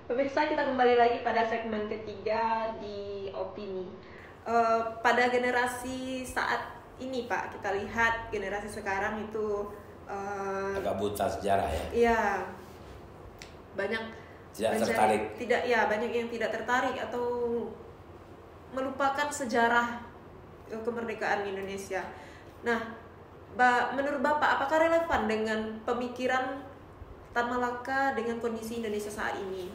Pemirsa, kita kembali lagi pada segmen ketiga di opini. Pada generasi saat ini, Pak, kita lihat generasi sekarang itu agak buta sejarah ya. Iya, banyak tertarik. Banyak yang tidak tertarik atau melupakan sejarah kemerdekaan Indonesia. Nah, menurut Bapak, apakah relevan dengan pemikiran Tan Malaka dengan kondisi Indonesia saat ini?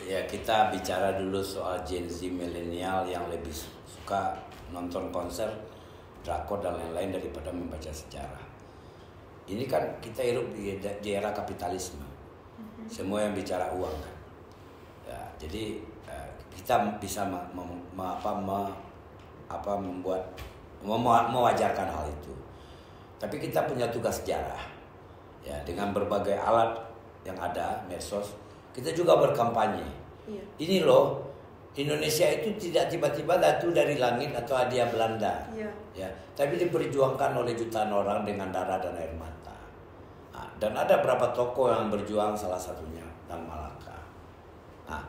Ya, kita bicara dulu soal Gen Z milenial yang lebih suka nonton konser, drakor dan lain-lain daripada membaca sejarah. Ini kan kita hidup di era kapitalisme. Semua yang bicara uang kan. Ya, jadi kita bisa mewajarkan hal itu. Tapi kita punya tugas sejarah. Ya, dengan berbagai alat yang ada, medsos, kita juga berkampanye. Iya. Ini loh, Indonesia itu tidak tiba-tiba jatuh dari langit atau hadiah Belanda. Iya. Ya, tapi diperjuangkan oleh jutaan orang dengan darah dan air mata. Nah, dan ada berapa tokoh yang berjuang, salah satunya Tan Malaka. Nah,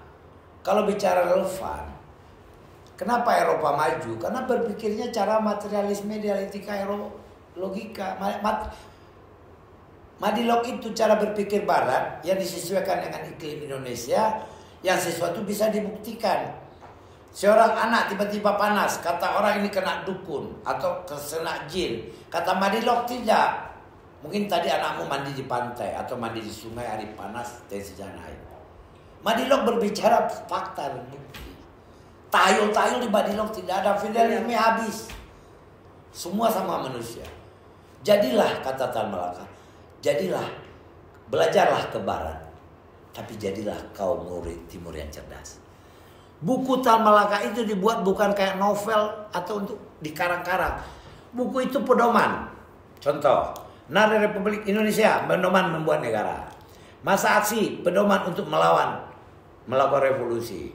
kalau bicara relevan, kenapa Eropa maju? Karena berpikirnya cara materialisme, dialektika, logika. Madilog itu cara berpikir barat yang disesuaikan dengan iklim Indonesia, yang sesuatu bisa dibuktikan. Seorang anak tiba-tiba panas, kata orang ini kena dukun atau kena jin. Kata Madilog tidak. Mungkin tadi anakmu mandi di pantai atau mandi di sungai, hari panas, tensinya naik. Madilog berbicara fakta dan bukti. Tayul-tayul di Madilog tidak ada, feudalisme habis. Semua sama manusia. Jadilah, kata Tan Malaka, jadilah, belajarlah ke barat, tapi jadilah kaum murid timur yang cerdas. Buku Tan Malaka itu dibuat bukan kayak novel atau untuk dikarang-karang. Buku itu pedoman. Contoh, Narasi Republik Indonesia, pedoman membuat negara. Masa Aksi, pedoman untuk melakukan revolusi.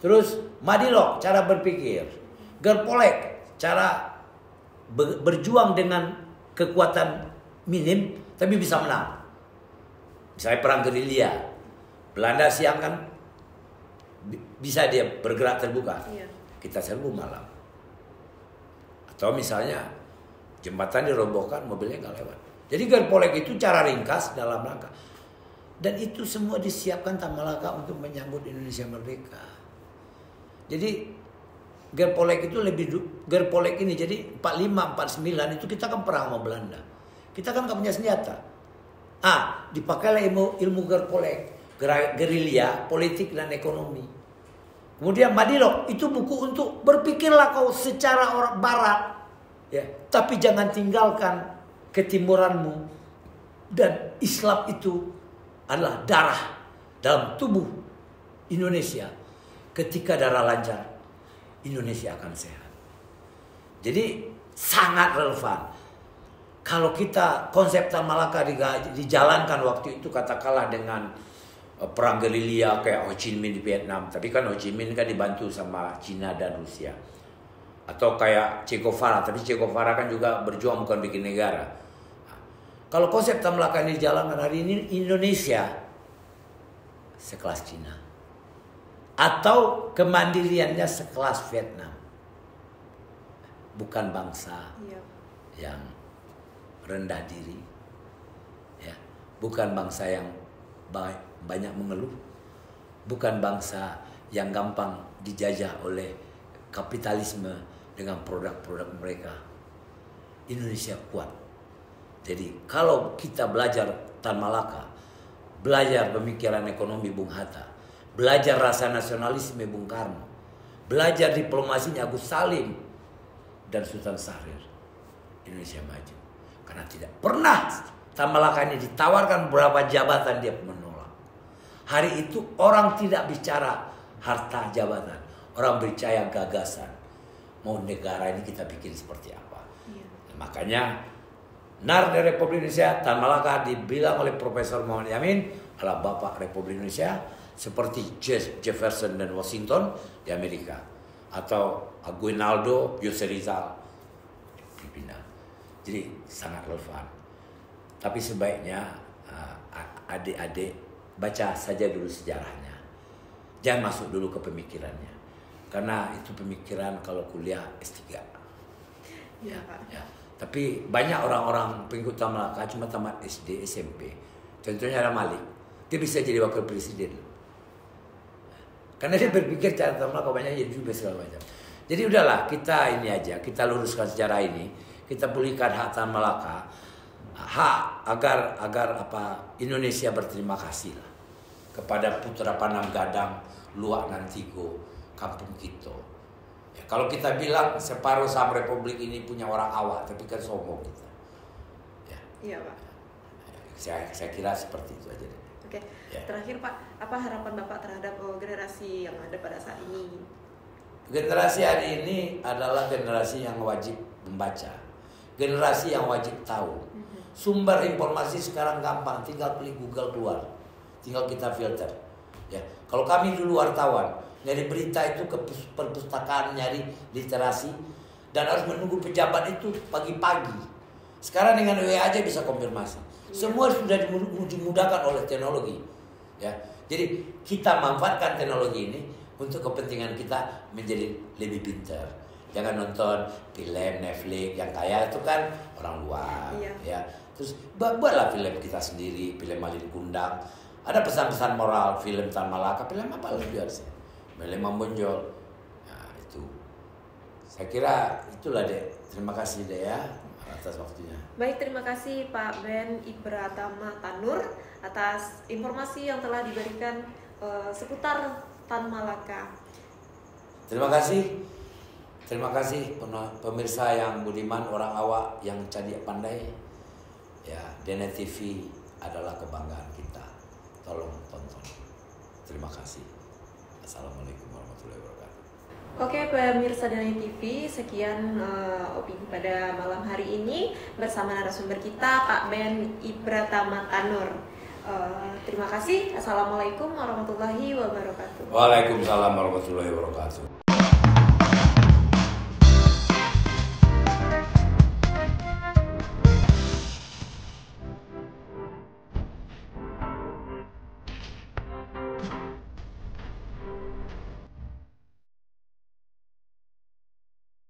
Terus Madilog, cara berpikir. Gerpolek, cara berjuang dengan kekuatan minim tapi bisa menang. Misalnya perang gerilya, Belanda siang kan bisa dia bergerak terbuka. Iya. Kita serbu malam. Atau misalnya jembatan dirobohkan, mobilnya nggak lewat. Jadi Gerpolek itu cara ringkas dalam rangka. Dan itu semua disiapkan Tan Malaka untuk menyambut Indonesia merdeka. Jadi Gerpolek itu Gerpolek ini jadi 45, 49 itu kita kan perang sama Belanda. Kita kan gak punya senjata. Dipakailah ilmu Gerpolek, gerilya, politik dan ekonomi. Kemudian Madilog itu buku untuk berpikirlah kau secara orang barat, ya, tapi jangan tinggalkan ketimuranmu. Dan Islam itu adalah darah dalam tubuh Indonesia. Ketika darah lancar, Indonesia akan sehat. Jadi sangat relevan. Kalau kita konsep Tan Malaka dijalankan waktu itu katakanlah dengan perang gerilya kayak Ho Chi Minh di Vietnam. Tapi kan Ho Chi Minh kan dibantu sama Cina dan Rusia. Atau kayak Che Guevara. Tapi Che Guevara kan juga berjuang bukan bikin negara. Kalau konsep Tan Malaka ini dijalankan hari ini, Indonesia sekelas Cina. Atau kemandiriannya sekelas Vietnam. Bukan bangsa yang rendah diri, ya. Bukan bangsa yang banyak mengeluh. Bukan bangsa yang gampang dijajah oleh kapitalisme dengan produk-produk mereka. Indonesia kuat. Jadi kalau kita belajar Tan Malaka, belajar pemikiran ekonomi Bung Hatta, belajar rasa nasionalisme Bung Karno, belajar diplomasinya Agus Salim dan Sultan Syahrir, Indonesia maju. Karena tidak pernah Tan Malaka ini ditawarkan beberapa jabatan dia menolak. Hari itu orang tidak bicara harta jabatan, orang bicara gagasan. Mau negara ini kita bikin seperti apa? Makanya Narasi Republik Indonesia, Tan Malaka dibilang oleh Profesor Muhammad Yamin adalah Bapak Republik Indonesia. Seperti Jefferson dan Washington di Amerika, atau Aguinaldo, Jose Rizal di Filipina. Jadi sangat relevan. Tapi sebaiknya adik-adik baca saja dulu sejarahnya. Jangan masuk dulu ke pemikirannya. Karena itu pemikiran kalau kuliah S3. Iya, Pak. Ya. Tapi banyak orang-orang pengikut Tan Malaka cuma tamat SD, SMP. Contohnya ada Malik. Dia bisa jadi wakil presiden. Karena dia berpikir cara Tan Malaka banyak jadi juga segala macam. Jadi udahlah, kita ini aja, kita luruskan sejarah ini, kita pulihkan hak Tan Malaka, hak agar Indonesia berterima kasih lah kepada putra Panam Gadang, Luak Nantigo, kampung kita. Ya, kalau kita bilang separuh saham Republik ini punya orang awak, tapi kan sombong kita. Ya. Iya, Pak. Saya kira seperti itu aja. Oke. Ya. Terakhir, Pak, apa harapan Bapak terhadap generasi yang ada pada saat ini? Generasi hari ini adalah generasi yang wajib membaca, generasi yang wajib tahu. Sumber informasi sekarang gampang, tinggal klik Google keluar, tinggal kita filter. Ya, kalau kami dulu wartawan, nyari berita itu ke perpustakaan, nyari literasi, dan harus menunggu pejabat itu pagi-pagi. Sekarang dengan WA aja bisa konfirmasi. Semua sudah dimudahkan oleh teknologi. Ya, jadi kita manfaatkan teknologi ini untuk kepentingan kita menjadi lebih pintar. Jangan nonton film Netflix yang kaya itu kan orang luar. Iya. Ya, terus buatlah film kita sendiri, film Malin Kundang. Ada pesan-pesan moral, film Tan Malaka, film apa lagi harusnya? Memang Bonjol. Nah, itu. Saya kira itulah, Dek. Terima kasih, Dek, ya, atas waktunya. Baik, terima kasih Pak Ben Ibratama Tanur atas informasi yang telah diberikan seputar Tan Malaka. Terima kasih. Terima kasih pemirsa yang budiman, orang awak yang cerdik pandai. Ya, DNET TV adalah kebanggaan kita. Tolong tonton. Terima kasih. Assalamualaikum warahmatullahi wabarakatuh. Oke, pemirsa DNET TV, sekian opini pada malam hari ini bersama narasumber kita Pak Ben Ibratama Tanur. Terima kasih. Assalamualaikum warahmatullahi wabarakatuh. Waalaikumsalam warahmatullahi wabarakatuh.